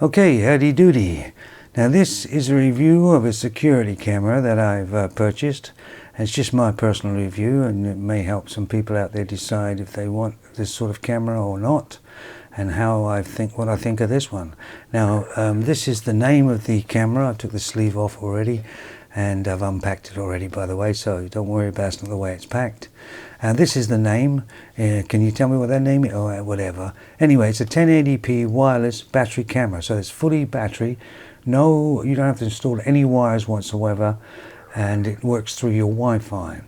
Okay, howdy doody. Now this is a review of a security camera that I've purchased. It's just my personal review, and it may help some people out there decide if they want this sort of camera or not, and what I think of this one. Now this is the name of the camera. I took the sleeve off already, and I've unpacked it already, by the way, so don't worry about the way it's packed. This is the name. Can you tell me what that name is? Oh, whatever. Anyway, it's a 1080p wireless battery camera, so it's fully battery. No, you don't have to install any wires whatsoever, and it works through your Wi-Fi.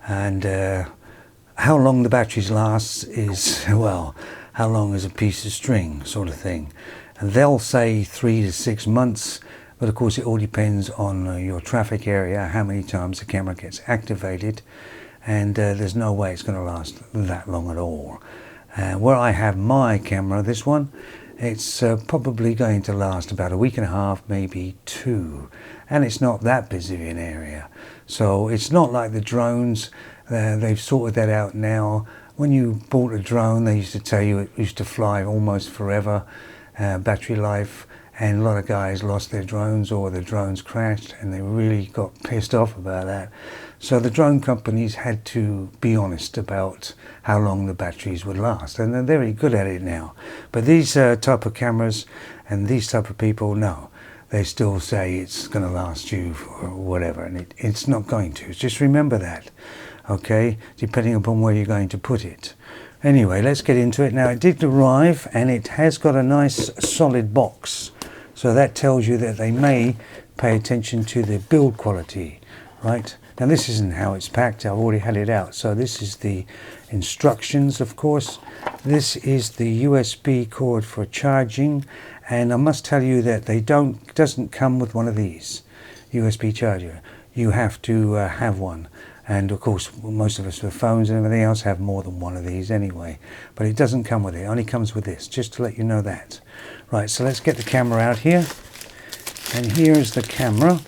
And how long the batteries last is, well, how long is a piece of string, sort of thing. And they'll say 3 to 6 months. But of course it all depends on your traffic area, how many times the camera gets activated, and there's no way it's going to last that long at all. Where I have my camera, this one, it's probably going to last about a week and a half, maybe 2, and it's not that busy an area. So it's not like the drones. They've sorted that out now. When you bought a drone, they used to tell you it used to fly almost forever, battery life. And a lot of guys lost their drones, or the drones crashed, and they really got pissed off about that. So the drone companies had to be honest about how long the batteries would last, and they're very good at it now. But these type of cameras and these type of people, no, they still say it's going to last you for whatever, and it's not going to. Just remember that, okay, depending upon where you're going to put it. Anyway, let's get into it. Now, it did arrive, and it has got a nice solid box. So that tells you that they may pay attention to the build quality, right? Now this isn't how it's packed. I've already had it out. So this is the instructions, of course. This is the USB cord for charging, and I must tell you that doesn't come with one of these USB charger. You have to have one. And of course, most of us with phones and everything else have more than one of these anyway. But it doesn't come with it. It only comes with this, just to let you know that. Right, so let's get the camera out here. And here's the camera.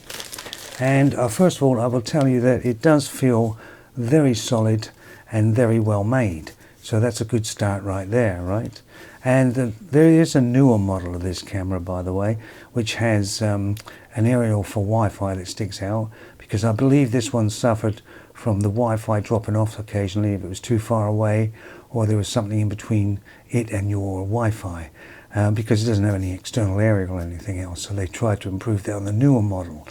And first of all, I will tell you that it does feel very solid and very well made. So that's a good start right there, right? And there is a newer model of this camera, by the way, which has an aerial for Wi-Fi that sticks out, because I believe this one suffered from the Wi-Fi dropping off occasionally if it was too far away, or there was something in between it and your Wi-Fi, because it doesn't have any external aerial or anything else. So they tried to improve that on the newer model.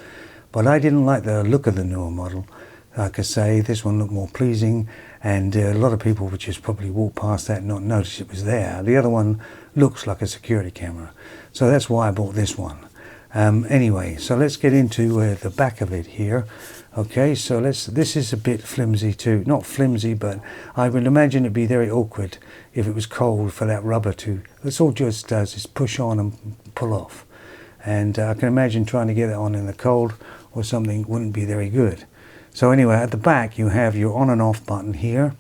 But I didn't like the look of the newer model. Like I say, this one looked more pleasing, and a lot of people would just probably walk past that and not notice it was there. The other one looks like a security camera. So that's why I bought this one. Anyway, so let's get into the back of it here. Okay, so this is a bit flimsy too. Not flimsy, but I would imagine it'd be very awkward if it was cold for that rubber to, that's all it just does is push on and pull off. And I can imagine trying to get it on in the cold or something wouldn't be very good. So anyway, at the back you have your on and off button here,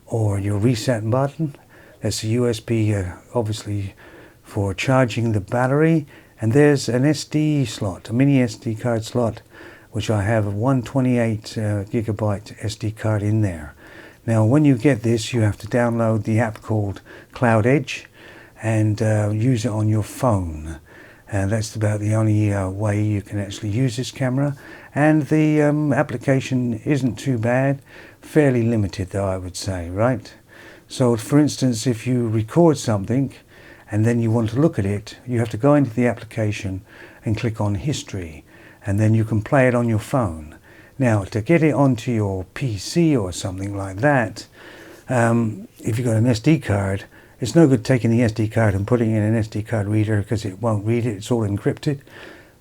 or your reset button. That's a USB, obviously, for charging the battery. And there's an SD slot, a mini SD card slot, which I have a 128 gigabyte SD card in there. Now, when you get this, you have to download the app called Cloud Edge and use it on your phone. And that's about the only way you can actually use this camera. And the application isn't too bad, fairly limited though, I would say, right? So for instance, if you record something and then you want to look at it, you have to go into the application and click on history, and then you can play it on your phone. Now, to get it onto your PC or something like that, if you've got an SD card, it's no good taking the SD card and putting it in an SD card reader, because it won't read it. It's all encrypted.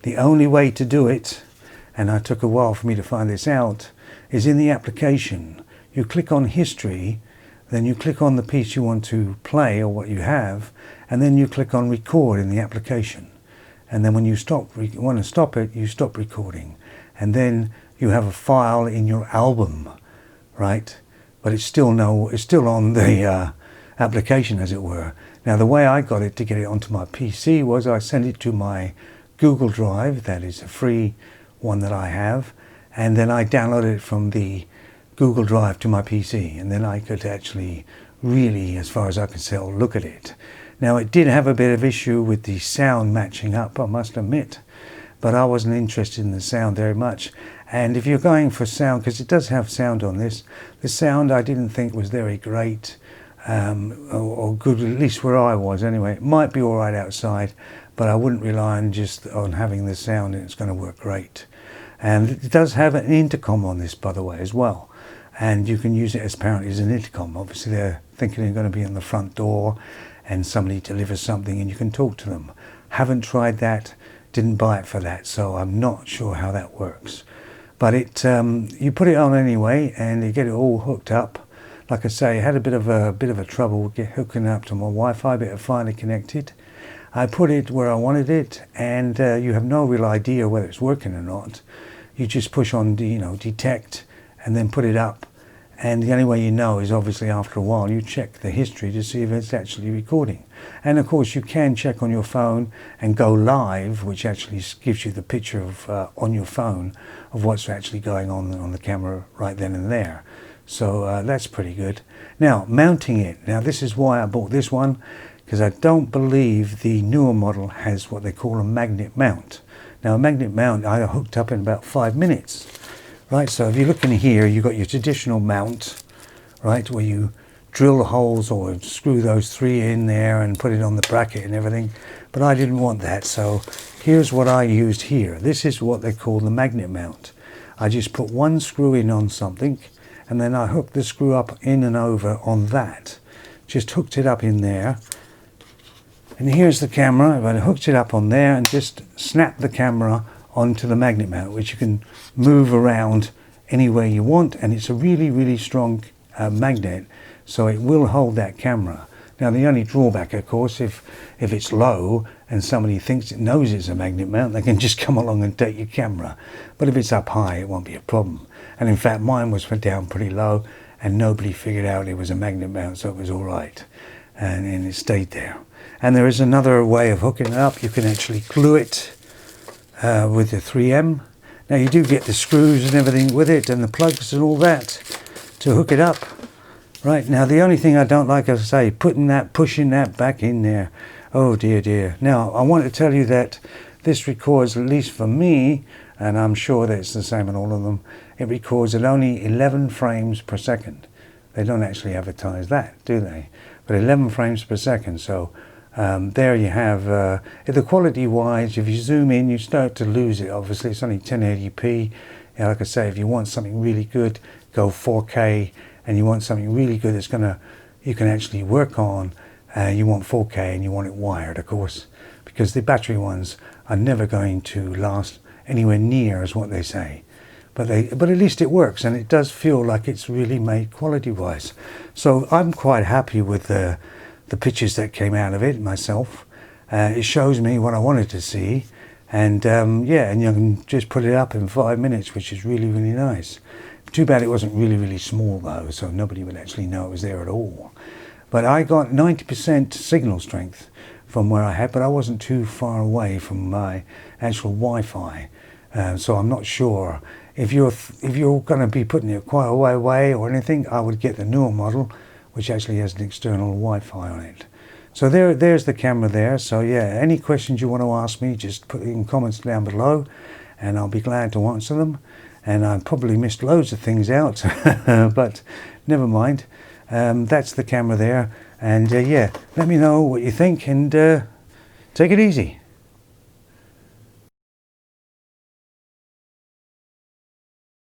The only way to do it, and it took a while for me to find this out, is in the application. You click on history, then you click on the piece you want to play or what you have, and then you click on record in the application. And then when you want to stop it, you stop recording. And then you have a file in your album, right? But it's still on the application, as it were. Now, the way I got it to get it onto my PC was I sent it to my Google Drive. That is a free one that I have. And then I downloaded it from the Google Drive to my PC. And then I could actually really, as far as I could tell, look at it. Now it did have a bit of issue with the sound matching up, I must admit, but I wasn't interested in the sound very much. And if you're going for sound, because it does have sound on this, the sound I didn't think was very great, or good, at least where I was anyway. It might be all right outside, but I wouldn't rely on just on having the sound and it's going to work great. And it does have an intercom on this, by the way, as well. And you can use it as apparently as an intercom. Obviously they're thinking they're going to be on the front door and somebody delivers something and you can talk to them. Haven't tried that, didn't buy it for that, so I'm not sure how that works. But it, you put it on anyway and you get it all hooked up. Like I say, I had a bit of a trouble hooking up to my Wi-Fi, but it finally connected. I put it where I wanted it, and you have no real idea whether it's working or not. You just push on, detect, and then put it up. And the only way you know is obviously after a while you check the history to see if it's actually recording. And of course you can check on your phone and go live, which actually gives you the picture of on your phone of what's actually going on the camera right then and there. So that's pretty good. Now mounting it. Now this is why I bought this one, because I don't believe the newer model has what they call a magnet mount. Now a magnet mount I hooked up in about 5 minutes. Right, so if you look in here, you've got your traditional mount, right, where you drill the holes or screw those 3 in there and put it on the bracket and everything. But I didn't want that, so here's what I used here. This is what they call the magnet mount. I just put 1 screw in on something, and then I hooked the screw up in and over on that. Just hooked it up in there. And here's the camera. I hooked it up on there and just snapped the camera onto the magnet mount, which you can move around anywhere you want, and it's a really, really strong magnet, so it will hold that camera. Now the only drawback, of course, if it's low and somebody thinks it knows it's a magnet mount, they can just come along and take your camera. But if it's up high, it won't be a problem. And in fact mine was down pretty low and nobody figured out it was a magnet mount, so it was all right, and it stayed there. And there is another way of hooking it up. You can actually glue it with the 3M. Now you do get the screws and everything with it and the plugs and all that to hook it up. Right, now the only thing I don't like, as I say, pushing that back in there. Oh dear, dear. Now I want to tell you that this records, at least for me, and I'm sure that it's the same on all of them, it records at only 11 frames per second. They don't actually advertise that, do they? But 11 frames per second, so there you have, the quality wise, if you zoom in you start to lose it. Obviously it's only 1080p. Like I say, if you want something really good, go 4K, and you want something really good that's you can actually work on, you want 4K and you want it wired, of course, because the battery ones are never going to last anywhere near as what they say. But at least it works, and it does feel like it's really made quality wise. So I'm quite happy with the pictures that came out of it myself. It shows me what I wanted to see, and yeah, and you can just put it up in 5 minutes, which is really, really nice. Too bad it wasn't really, really small though, so nobody would actually know it was there at all. But I got 90% signal strength from where I had, but I wasn't too far away from my actual Wi-Fi, so I'm not sure. If you're going to be putting it quite a way away or anything, I would get the newer model, which actually has an external Wi-Fi on it. So there's the camera there. So yeah, any questions you want to ask me, just put it in comments down below and I'll be glad to answer them. And I probably missed loads of things out, but never mind. That's the camera there. And yeah, let me know what you think, and take it easy.